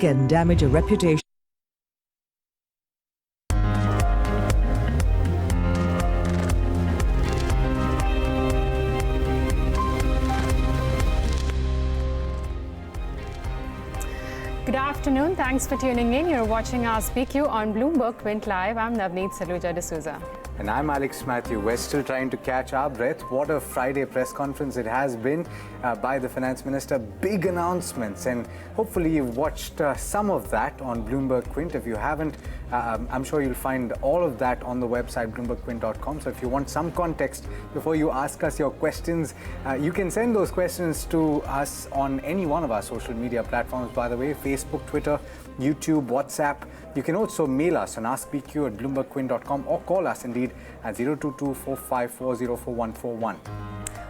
can damage a reputation. Good afternoon. Thanks for tuning in. You're watching our Speak You on Bloomberg Quint Live. I'm Navneet Saluja D'Souza. And I'm Alex Matthew. We're still trying to catch our breath. What a Friday press conference it has been by the Finance Minister. Big announcements, and hopefully you've watched some of that on Bloomberg Quint. If you haven't, I'm sure you'll find all of that on the website bloombergquint.com. So if you want some context before you ask us your questions, you can send those questions to us on any one of our social media platforms, by the way, Facebook, Twitter, YouTube, WhatsApp. You can also mail us on askbq@bloombergquint.com or call us indeed at 022-454-04141.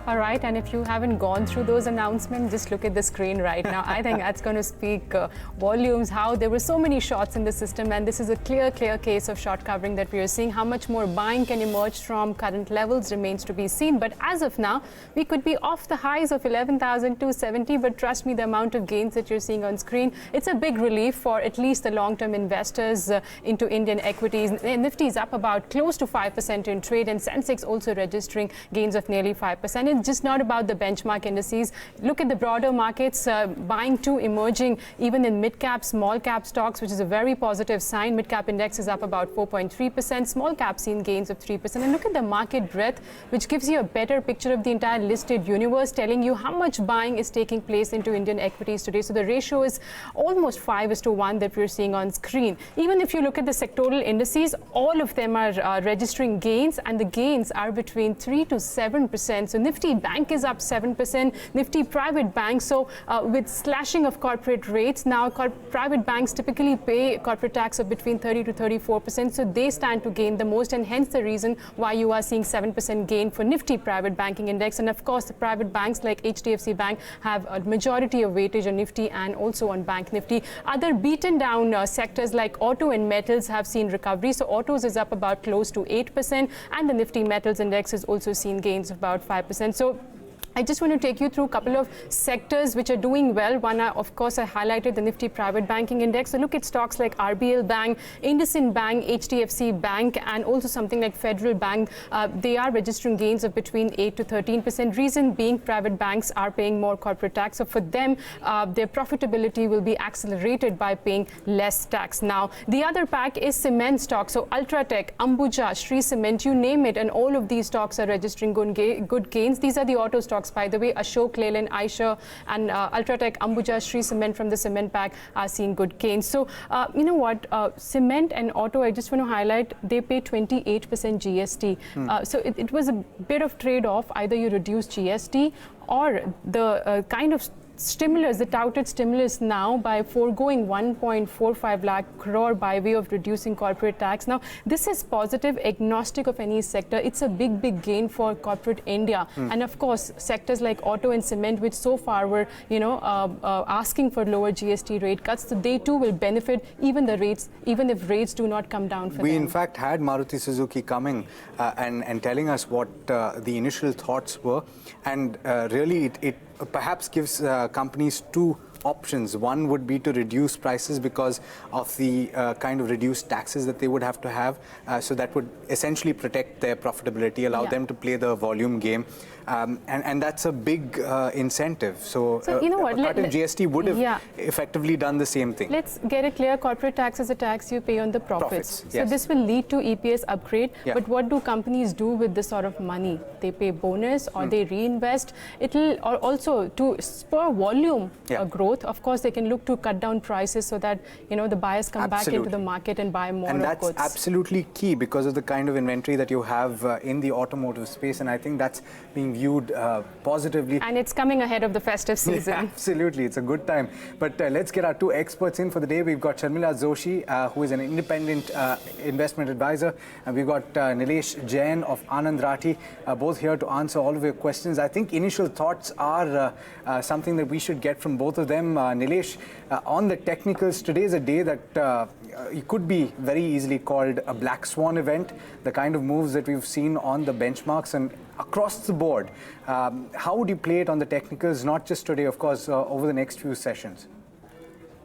All right, and if you haven't gone through those announcements, just look at the screen right now. I think that's going to speak volumes, how there were so many shorts in the system, and this is a clear case of short covering that we are seeing. How much more buying can emerge from current levels remains to be seen. But as of now, we could be off the highs of 11,270, but trust me, the amount of gains that you're seeing on screen, it's a big relief for at least the long-term investors into Indian equities. Nifty is up about close to 5% in trade, and Sensex also registering gains of nearly 5%. It's just not about the benchmark indices. Look at the broader markets, buying too emerging even in mid-cap, small-cap stocks, which is a very positive sign. Mid-cap index is up about 4.3%, small-cap seen gains of 3%. And look at the market breadth, which gives you a better picture of the entire listed universe, telling you how much buying is taking place into Indian equities today. So the ratio is almost 5:1 that we're seeing on screen. Even if you look at the sectoral indices, all of them are registering gains, and the gains are between 3 to 7%. So Nifty Bank is up 7%, Nifty Private Bank. So with slashing of corporate rates, now private banks typically pay corporate tax of between 30 to 34%. So they stand to gain the most, and hence the reason why you are seeing 7% gain for Nifty Private Banking Index. And of course, the private banks like HDFC Bank have a majority of weightage on Nifty and also on Bank Nifty. Other beaten down sectors like auto and metals have seen recovery. So autos is up about close to 8%, and the Nifty Metals Index has also seen gains of about 5%. So I just want to take you through a couple of sectors which are doing well. One, of course, I highlighted the Nifty Private Banking Index. So look at stocks like RBL Bank, IndusInd Bank, HDFC Bank, and also something like Federal Bank. They are registering gains of between 8 to 13%. Reason being, private banks are paying more corporate tax. So for them, their profitability will be accelerated by paying less tax. Now, the other pack is cement stocks. So Ultratech, Ambuja, Shree Cement, you name it, and all of these stocks are registering good gains. These are the auto stocks, by the way. Ashok Leyland, Aisha, and Ultratech, Ambuja, Shree Cement from the cement pack are seeing good gains. So you know what, cement and auto, I just want to highlight, they pay 28% GST. So it was a bit of trade-off. Either you reduce GST or the kind of stimulus, the touted stimulus now by foregoing 1.45 lakh crore by way of reducing corporate tax. Now, this is positive, agnostic of any sector. It's a big gain for corporate India. And of course, sectors like auto and cement, which so far were, asking for lower GST rate cuts, so they too will benefit even if rates do not come down for them. We in fact had Maruti Suzuki coming and telling us what the initial thoughts were, and really it perhaps gives companies two options. One would be to reduce prices because of the kind of reduced taxes that they would have to have. So that would essentially protect their profitability, allow them to play the volume game. And that's a big incentive. So you know what, a cut in GST would have effectively done the same thing. Let's get it clear. Corporate tax is a tax you pay on the profits. Yes. So this will lead to EPS upgrade. But what do companies do with this sort of money? They pay bonus or they reinvest. It'll also to spur volume growth. Of course, they can look to cut down prices so that the buyers come back into the market and buy more and goods. And that's absolutely key because of the kind of inventory that you have in the automotive space. And I think that's being viewed positively. And it's coming ahead of the festive season. Absolutely, it's a good time. But let's get our two experts in for the day. We've got Sharmila Joshi, who is an independent investment advisor, and we've got Nilesh Jain of Anand, Rathi, both here to answer all of your questions. I think initial thoughts are something that we should get from both of them. Nilesh, on the technicals, today is a day that it could be very easily called a black swan event, the kind of moves that we've seen on the benchmarks and across the board. How would you play it on the technicals, not just today, of course, over the next few sessions?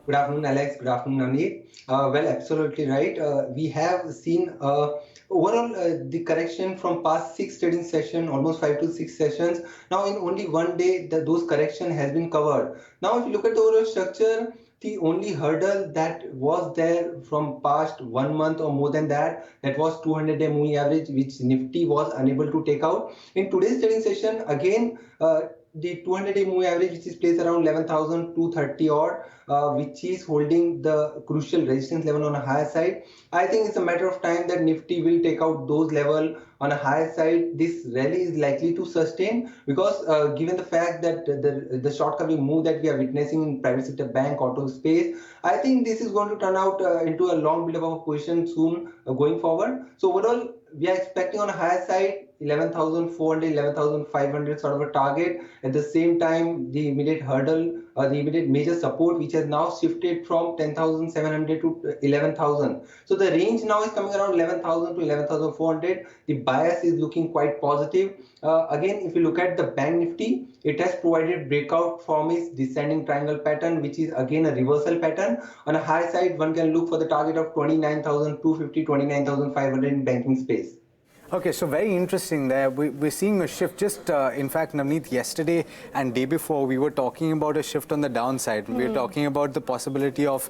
Good afternoon, Alex. Good afternoon, Anand. Well, absolutely right. We have seen overall the correction from past 6 trading sessions, almost 5 to 6 sessions. Now, in only one day, those correction has been covered. Now, if you look at the overall structure, the only hurdle that was there from past 1 month or more than that, that was 200-day moving average, which Nifty was unable to take out. In today's trading session, again, the 200-day moving average, which is placed around 11,230 odd, which is holding the crucial resistance level on a higher side. I think it's a matter of time that Nifty will take out those level on a higher side. This rally is likely to sustain because given the fact that the short covering move that we are witnessing in private sector bank auto space, I think this is going to turn out into a long build up of a position soon going forward. So overall, we are expecting on a higher side 11,400, 11,500 sort of a target. At the same time, the immediate hurdle, the immediate major support, which has now shifted from 10,700 to 11,000. So the range now is coming around 11,000 to 11,400. The bias is looking quite positive. Again, if you look at the Bank Nifty, it has provided breakout from its descending triangle pattern, which is again a reversal pattern. On a high side, one can look for the target of 29,250, 29,500 in banking space. Okay, so very interesting there. We're seeing a shift. Just in fact, Navneet, yesterday and day before, we were talking about a shift on the downside. We were talking about the possibility of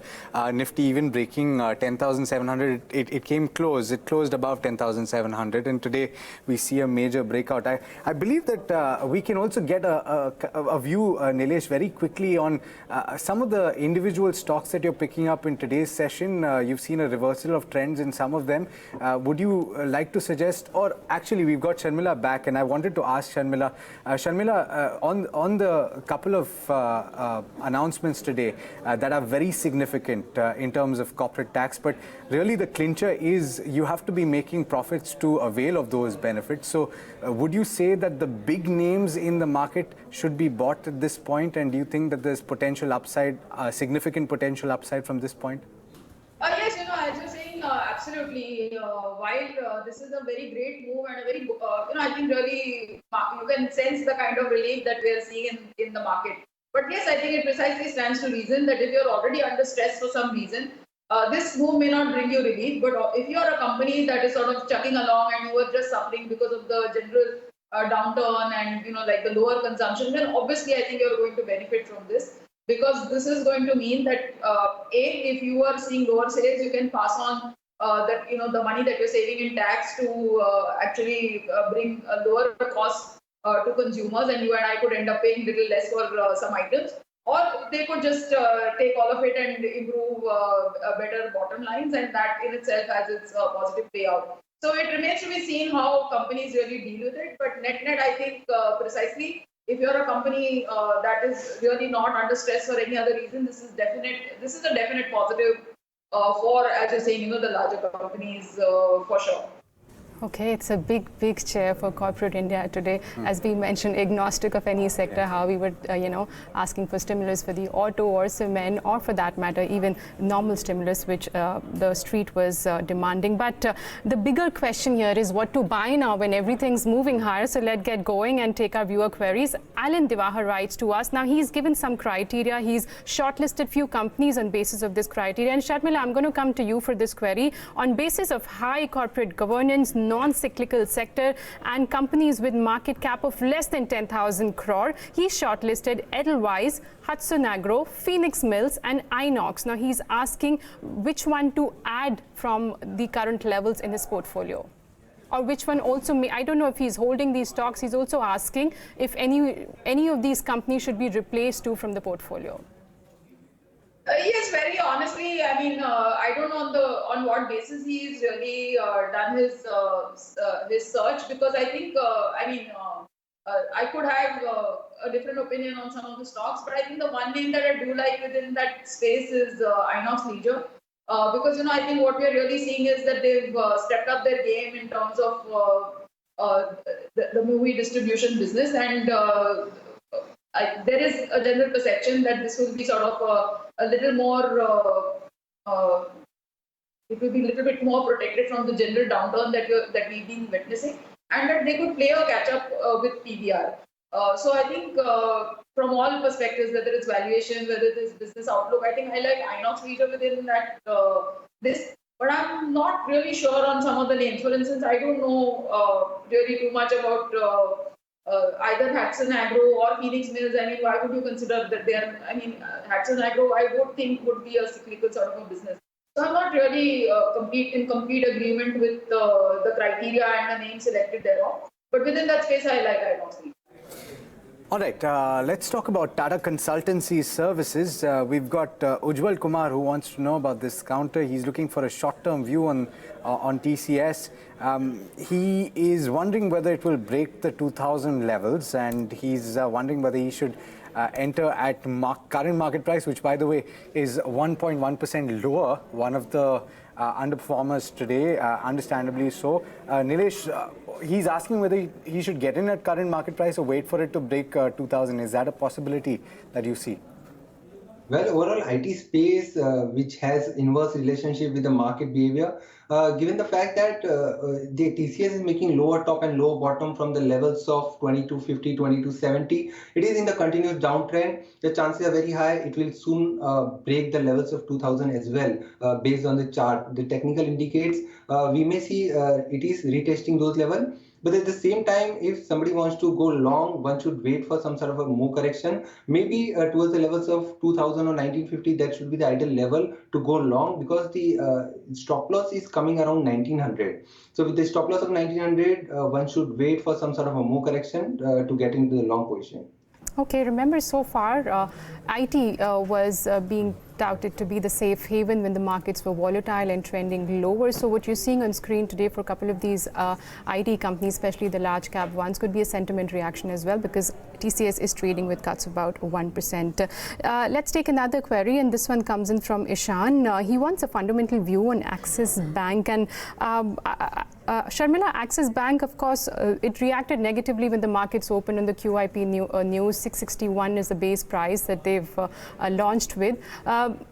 Nifty even breaking 10,700. It came close. It closed above 10,700, and today we see a major breakout. I believe that we can also get a view, Nilesh, very quickly on some of the individual stocks that you're picking up in today's session. You've seen a reversal of trends in some of them. Would you like to suggest? Or actually, we've got Sharmila back, and I wanted to ask Sharmila. Sharmila, on the couple of announcements today that are very significant in terms of corporate tax, but really the clincher is you have to be making profits to avail of those benefits. So, would you say that the big names in the market should be bought at this point? And do you think that there's potential upside, significant potential upside from this point? Yes, as you're saying, absolutely. While this is a very great move and a very, I think really you can sense the kind of relief that we are seeing in the market. But yes, I think it precisely stands to reason that if you're already under stress for some reason, this move may not bring you relief. But if you're a company that is sort of chugging along and you are just suffering because of the general downturn and like the lower consumption, then obviously I think you're going to benefit from this. Because this is going to mean that if you are seeing lower sales, you can pass on that the money that you're saving in tax to actually bring a lower cost to consumers, and you and I could end up paying little less for some items, or they could just take all of it and improve better bottom lines, and that in itself has its positive payout. So it remains to be seen how companies really deal with it. But net, I think precisely. If you're a company that is really not under stress for any other reason, this is a definite positive for, as you're saying, the larger companies for sure. Okay, it's a big chair for corporate India today. As we mentioned, agnostic of any sector, how we were, asking for stimulus for the auto or cement, or for that matter, even normal stimulus, which the street was demanding. But the bigger question here is what to buy now when everything's moving higher. So let's get going and take our viewer queries. Alan Diwahar writes to us. Now, he's given some criteria. He's shortlisted few companies on basis of this criteria. And Sharmila, I'm going to come to you for this query. On basis of high corporate governance, non-cyclical sector and companies with market cap of less than 10,000 crore. He shortlisted Edelweiss, Hudson Agro, Phoenix Mills and Inox. Now he's asking which one to add from the current levels in his portfolio. Or which one also may, I don't know if he's holding these stocks, he's also asking if any of these companies should be replaced too from the portfolio. Yes, very honestly, I mean, I don't know on what basis he's really done his search, because I think, I could have a different opinion on some of the stocks, but I think the one name that I do like within that space is Inox Leisure, because I think what we're really seeing is that they've stepped up their game in terms of the movie distribution business, and there is a general perception that this will be sort of a little more, it will be a little bit more protected from the general downturn that we've been witnessing, and that they could play a catch-up with PBR. So I think from all perspectives, whether it's valuation, whether it is business outlook, I think I like Inox Leisure within that this. But I'm not really sure on some of the names. For instance, I don't know really too much about either Hatson Agro or Phoenix Mills. I mean, why would you consider that they are? I mean, Hatson Agro, I would think would be a cyclical sort of a business. So I'm not really in complete agreement with the criteria and the name selected thereof. But within that space, I like Inox Leisure. All right, let's talk about Tata Consultancy Services. We've got Ujjwal Kumar who wants to know about this counter. He's looking for a short-term view on TCS. He is wondering whether it will break the 2000 levels, and he's wondering whether he should enter at current market price, which, by the way, is 1.1% lower, one of the underperformers today, understandably so. Nilesh, he's asking whether he should get in at current market price or wait for it to break 2000. Is that a possibility that you see? Well, overall IT space, which has inverse relationship with the market behavior, given the fact that the TCS is making lower top and lower bottom from the levels of 2250, 2270, it is in the continuous downtrend. The chances are very high it will soon break the levels of 2000 as well, based on the chart. The technical indicates we may see it is retesting those levels. But at the same time, if somebody wants to go long, one should wait for some sort of a more correction. Maybe towards the levels of 2000 or 1950, that should be the ideal level to go long, because the stop loss is coming around 1900. So with the stop loss of 1900, one should wait for some sort of a more correction to get into the long position. Okay, remember so far, IT was being touted to be the safe haven when the markets were volatile and trending lower. So what you're seeing on screen today for a couple of these IT companies, especially the large cap ones, could be a sentiment reaction as well, because TCS is trading with cuts about 1%. Let's take another query, and this one comes in from Ishan. He wants a fundamental view on Axis Bank. And Sharmila, Axis Bank, of course, it reacted negatively when the markets opened on the QIP news. 661 is the base price that they've launched with.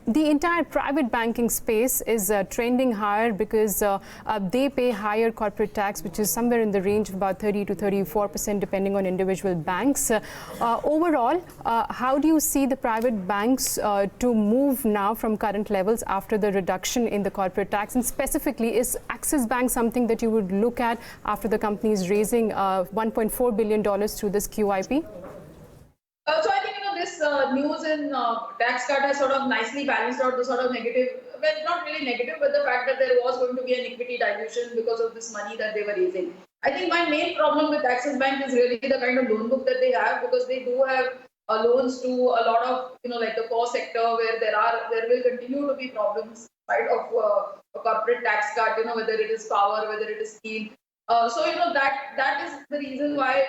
The entire private banking space is trending higher because they pay higher corporate tax, which is somewhere in the range of about 30 to 34%, depending on individual banks. Overall, how do you see the private banks to move now from current levels after the reduction in the corporate tax? And specifically, is Axis Bank something that you would look at after the company is raising $1.4 billion through this QIP? So I think this news in tax cut has sort of nicely balanced out the sort of negative, well, not really negative, but the fact that there was going to be an equity dilution because of this money that they were raising. I think my main problem with Axis Bank is really the kind of loan book that they have, because they do have loans to a lot of, like the core sector, where there will continue to be problems, right, of a corporate tax cut, whether it is power, whether it is steel. So that is the reason why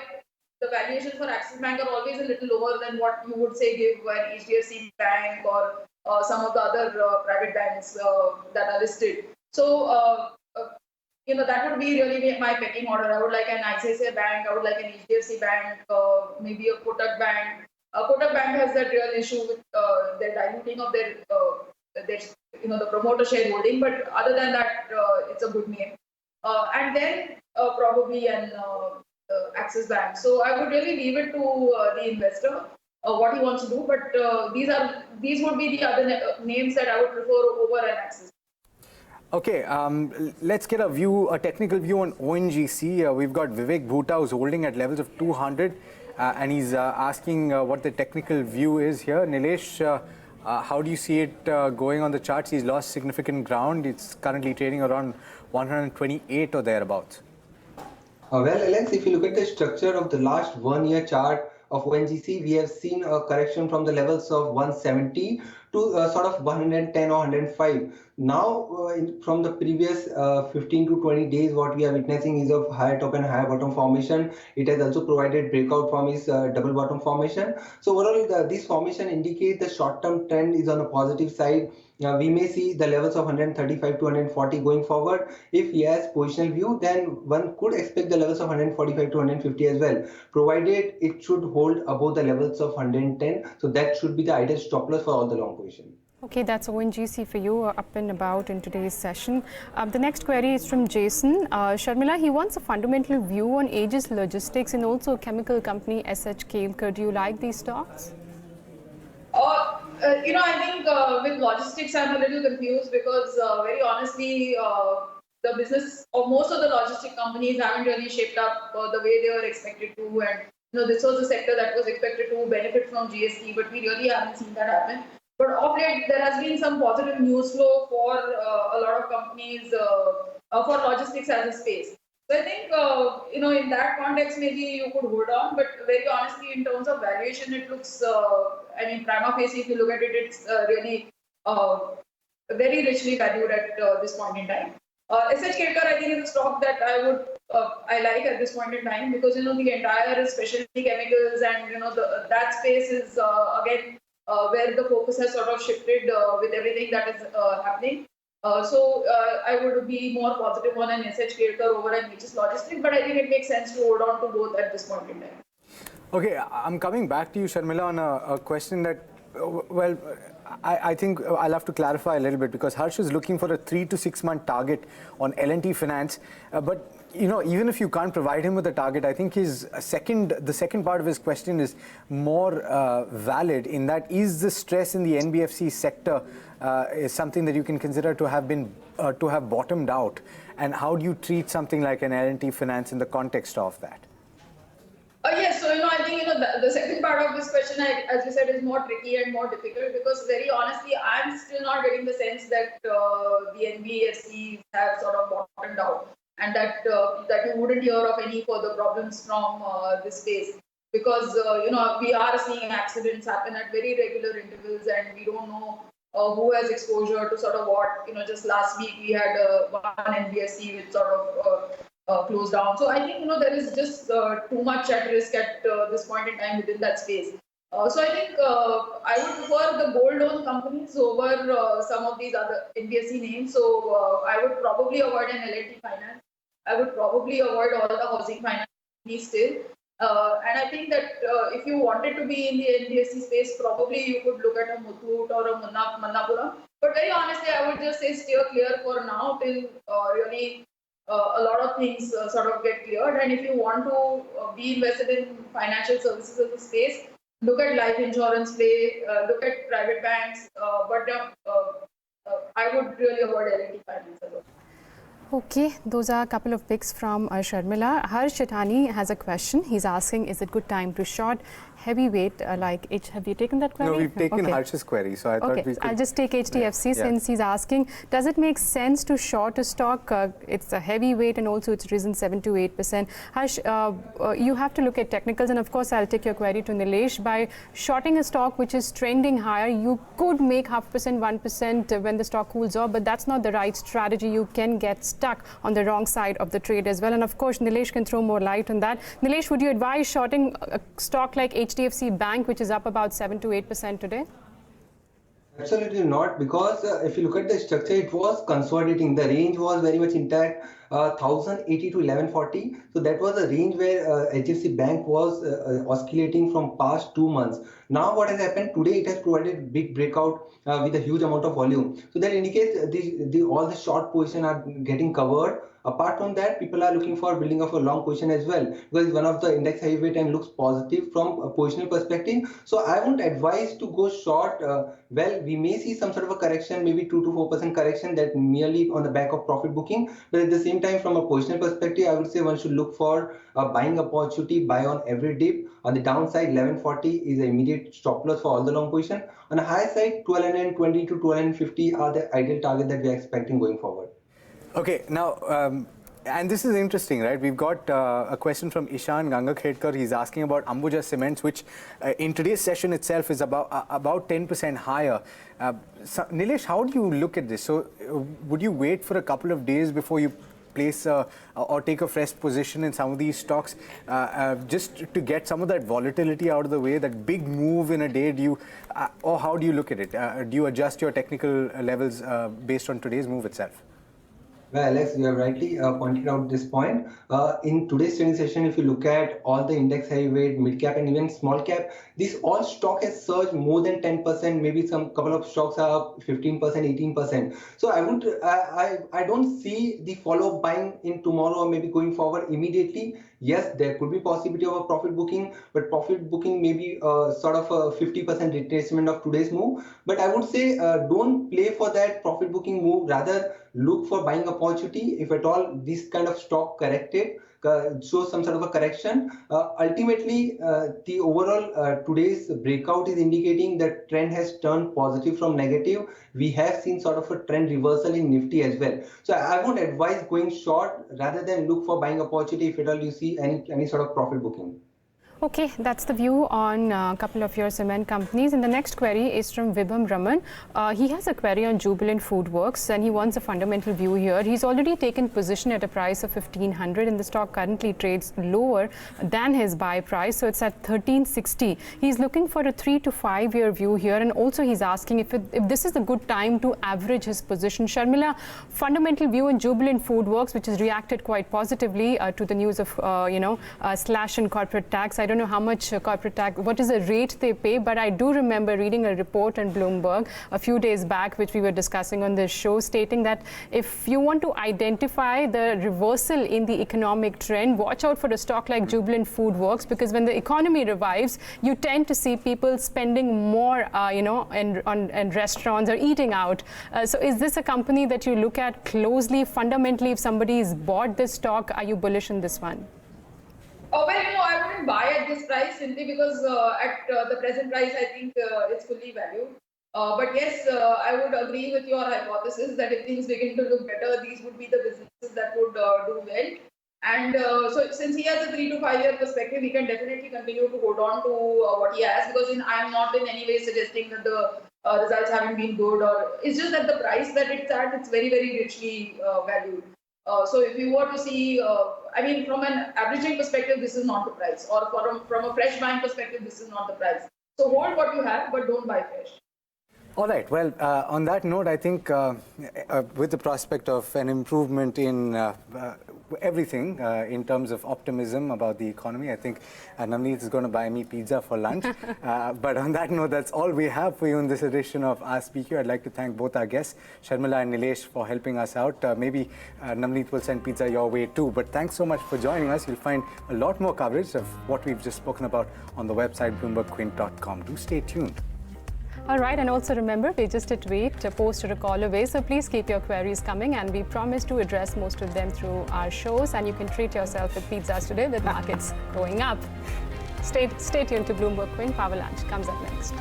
the valuations for Axis Bank are always a little lower than what you would say give an HDFC Bank or some of the other private banks that are listed. So, that would be really my pecking order. I would like an ICICI Bank, I would like an HDFC Bank, maybe a Kotak Bank. Kotak Bank has that real issue with their diluting of their the promoter shareholding, but other than that, it's a good name. And then probably an Axis Bank. So I would really leave it to the investor what he wants to do. But these would be the other names that I would prefer over an Axis. Okay, let's get a technical view on ONGC. We've got Vivek Bhuta, who's holding at levels of 200, and he's asking what the technical view is here. Nilesh, how do you see it going on the charts? He's lost significant ground. It's currently trading around 128 or thereabouts. Well, Alex, if you look at the structure of the last 1 year chart of ONGC, we have seen a correction from the levels of 170 to sort of 110 or 105. Now, from the previous 15 to 20 days, what we are witnessing is of higher top and higher bottom formation. It has also provided breakout from its double bottom formation. So overall, this formation indicates the short-term trend is on the positive side. We may see the levels of 135 to 140 going forward. If yes, positional view, then one could expect the levels of 145 to 150 as well, provided it should hold above the levels of 110. So that should be the ideal stop loss for all the long position. Okay, that's ONGC for you, up and about in today's session. The next query is from Jason. Sharmila, he wants a fundamental view on Aegis Logistics and also chemical company SHK. Do you like these stocks? I think with logistics, I'm a little confused because, very honestly, the business of most of the logistic companies haven't really shaped up the way they were expected to. And this was a sector that was expected to benefit from GST, but we really haven't seen that happen. But of late, there has been some positive news flow for a lot of companies for logistics as a space. So I think, in that context, maybe you could hold on, but very honestly, in terms of valuation, it looks, prima facie, if you look at it, it's really very richly valued at this point in time. SHK, I think, is a stock that I like at this point in time because, the entire specialty chemicals and, that space is, again, where the focus has sort of shifted with everything that is happening. I would be more positive on an SHK over an Aegis Logistics, but I think it makes sense to hold on to both at this point in time. Okay, I'm coming back to you, Sharmila, on a question that, I think I'll have to clarify a little bit because Harsh is looking for a 3 to 6 month target on L&T Finance. But even if you can't provide him with a target, I think the second part of his question is more valid in that is the stress in the NBFC sector is something that you can consider to have bottomed out, and how do you treat something like an L&T Finance in the context of that? Yes, so I think the second part of this question, as you said, is more tricky and more difficult because very honestly, I'm still not getting the sense that the NBFCs have sort of bottomed out and that you wouldn't hear of any further problems from this space because we are seeing accidents happen at very regular intervals and we don't know who has exposure to sort of what. Just last week we had one NBFC which sort of closed down. So I think there is just too much at risk at this point in time within that space. So I think I would prefer the gold loan companies over some of these other NBFC names. So I would probably avoid an L&T Finance. I would probably avoid all the housing finance companies still. And I think that if you wanted to be in the NBFC space, probably you could look at a Muthoot or a Manappuram. But very honestly, I would just say steer clear for now till really a lot of things sort of get cleared. And if you want to be invested in financial services as a space, look at life insurance play, look at private banks, but I would really avoid L&T Finance as well. Okay, those are a couple of picks from Sharmila. Harsh Chitani has a question. He's asking, is it good time to short heavyweight have you taken that query? No, we've taken Harsh's query, so I thought we could... I'll just take HDFC since he's asking, does it make sense to short a stock? It's a heavyweight and also it's risen 7 to 8%. Harsh, you have to look at technicals, and of course I'll take your query to Nilesh. By shorting a stock which is trending higher, you could make 0.5%, 1% when the stock cools off, but that's not the right strategy. You can get stuck on the wrong side of the trade as well. And of course, Nilesh can throw more light on that. Nilesh, would you advise shorting a stock like HDFC Bank, which is up about 7 to 8% today? Absolutely not, because if you look at the structure, it was consolidating. The range was very much intact, 1080 to 1140. So that was a range where HDFC Bank was oscillating from past 2 months. Now what has happened today, it has provided big breakout with a huge amount of volume. So that indicates all the short position are getting covered. Apart from that, people are looking for building of a long position as well, because it's one of the index heavyweight and looks positive from a positional perspective. So I wouldn't advise to go short. Well, we may see some sort of a correction, maybe 2 to 4% correction, that merely on the back of profit booking. But at the same time, from a positional perspective, I would say one should look for a buying opportunity, buy on every dip. On the downside, 1140 is an immediate stop loss for all the long position. On the high side, 1220 to 1250 are the ideal target that we are expecting going forward. Okay, now, and this is interesting, right? We've got a question from Ishan Gangakhedkar. He's asking about Ambuja Cements, which in today's session itself is about 10% higher. So, Nilesh, how do you look at this? So, would you wait for a couple of days before you place or take a fresh position in some of these stocks just to get some of that volatility out of the way, that big move in a day? Do you, or how do you look at it? Do you adjust your technical levels based on today's move itself? Well, Alex, you have rightly pointed out this point. In today's trading session, if you look at all the index heavyweight, mid cap, and even small cap, this all stock has surged more than 10%. Maybe some couple of stocks are up 15%, 18%. So I don't see the follow-up buying in tomorrow or maybe going forward immediately. Yes, there could be possibility of a profit booking, but profit booking may be sort of a 50% retracement of today's move. But I would say don't play for that profit booking move. Rather, look for buying opportunity. If at all this kind of stock corrected, shows some sort of a correction. Ultimately, the overall today's breakout is indicating that trend has turned positive from negative. We have seen sort of a trend reversal in Nifty as well. So I would advise going short rather than look for buying opportunity if at all you see any sort of profit booking. Okay, that's the view on a couple of your cement companies. And the next query is from Vibham Raman. He has a query on Jubilant FoodWorks and he wants a fundamental view here. He's already taken position at a price of 1500 and the stock currently trades lower than his buy price. So it's at 1360. He's looking for a 3 to 5 year view here. And also he's asking if this is a good time to average his position. Sharmila, fundamental view on Jubilant FoodWorks, which has reacted quite positively to the news of, slash in corporate tax. I don't know how much corporate tax, what is the rate they pay, but I do remember reading a report on Bloomberg a few days back, which we were discussing on this show, stating that if you want to identify the reversal in the economic trend, watch out for a stock like Jubilant FoodWorks, because when the economy revives, you tend to see people spending more, in restaurants or eating out. So is this a company that you look at closely? Fundamentally, if somebody's bought this stock, are you bullish in this one? Oh, well, I wouldn't buy at this price simply because at the present price, I think it's fully valued. But yes, I would agree with your hypothesis that if things begin to look better, these would be the businesses that would do well. And so since he has a 3 to 5 year perspective, he can definitely continue to hold on to what he has, because I'm not in any way suggesting that the results haven't been good, or it's just that the price that it's at, it's very, very richly valued. So if you were to see, from an averaging perspective, this is not the price, or from a fresh buying perspective, this is not the price. So hold what you have, but don't buy fresh. All right. Well, on that note, I think with the prospect of an improvement in everything in terms of optimism about the economy, I think Navneet is going to buy me pizza for lunch. But on that note, that's all we have for you in this edition of Ask PQ. I'd like to thank both our guests, Sharmila and Nilesh, for helping us out. Maybe Navneet will send pizza your way too. But thanks so much for joining us. You'll find a lot more coverage of what we've just spoken about on the website bloombergquint.com. Do stay tuned. All right, and also remember, we're just a tweet, a post, or a call away, so please keep your queries coming, and we promise to address most of them through our shows, and you can treat yourself with pizzas today with markets going up. Stay tuned to Bloomberg Quint. Power Lunch comes up next.